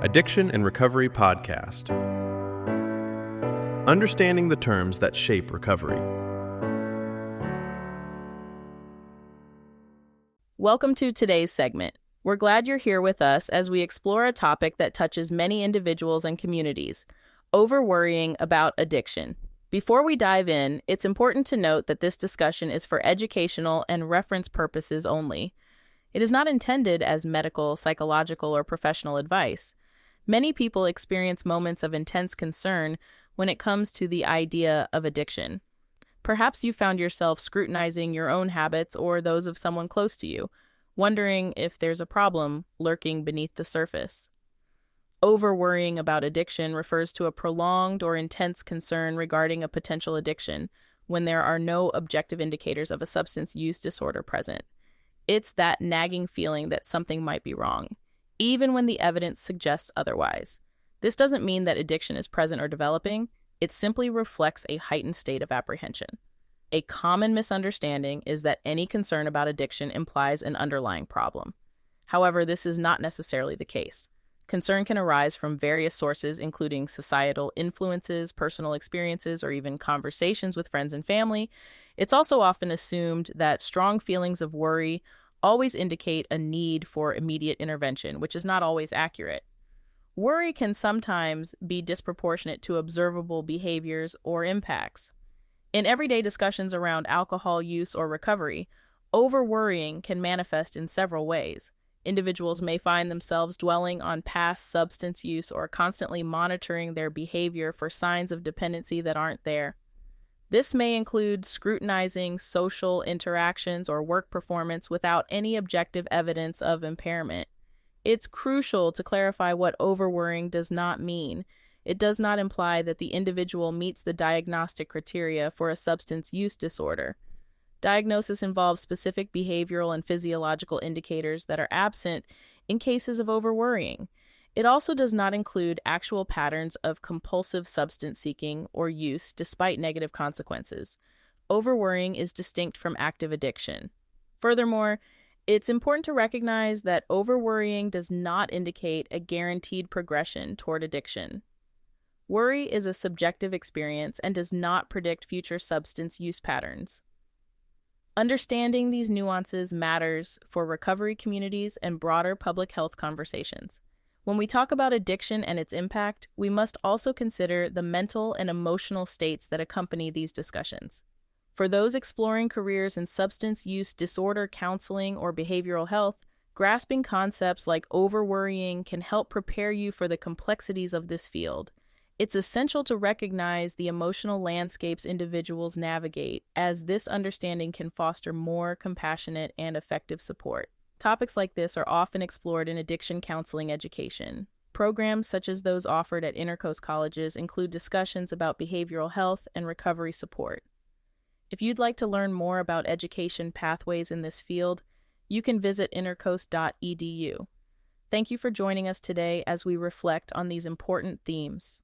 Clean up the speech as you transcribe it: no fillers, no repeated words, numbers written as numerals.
Addiction and Recovery Podcast. Understanding the terms that shape recovery. Welcome to today's segment. We're glad you're here with us as we explore a topic that touches many individuals and communities: over-worrying about addiction. Before we dive in, it's important to note that this discussion is for educational and reference purposes only. It is not intended as medical, psychological, or professional advice. Many people experience moments of intense concern when it comes to the idea of addiction. Perhaps you found yourself scrutinizing your own habits or those of someone close to you, wondering if there's a problem lurking beneath the surface. Over-worrying about addiction refers to a prolonged or intense concern regarding a potential addiction when there are no objective indicators of a substance use disorder present. It's that nagging feeling that something might be wrong, even when the evidence suggests otherwise. This doesn't mean that addiction is present or developing. It simply reflects a heightened state of apprehension. A common misunderstanding is that any concern about addiction implies an underlying problem. However, this is not necessarily the case. Concern can arise from various sources, including societal influences, personal experiences, or even conversations with friends and family. It's also often assumed that strong feelings of worry always indicate a need for immediate intervention, which is not always accurate. Worry can sometimes be disproportionate to observable behaviors or impacts. In everyday discussions around alcohol use or recovery, over-worrying can manifest in several ways. Individuals may find themselves dwelling on past substance use or constantly monitoring their behavior for signs of dependency that aren't there. This may include scrutinizing social interactions or work performance without any objective evidence of impairment. It's crucial to clarify what overworrying does not mean. It does not imply that the individual meets the diagnostic criteria for a substance use disorder. Diagnosis involves specific behavioral and physiological indicators that are absent in cases of overworrying. It also does not include actual patterns of compulsive substance seeking or use despite negative consequences. Overworrying is distinct from active addiction. Furthermore, it's important to recognize that overworrying does not indicate a guaranteed progression toward addiction. Worry is a subjective experience and does not predict future substance use patterns. Understanding these nuances matters for recovery communities and broader public health conversations. When we talk about addiction and its impact, we must also consider the mental and emotional states that accompany these discussions. For those exploring careers in substance use disorder counseling or behavioral health, grasping concepts like overworrying can help prepare you for the complexities of this field. It's essential to recognize the emotional landscapes individuals navigate, as this understanding can foster more compassionate and effective support. Topics like this are often explored in addiction counseling education. Programs such as those offered at InterCoast colleges include discussions about behavioral health and recovery support. If you'd like to learn more about education pathways in this field, you can visit intercoast.edu. Thank you for joining us today as we reflect on these important themes.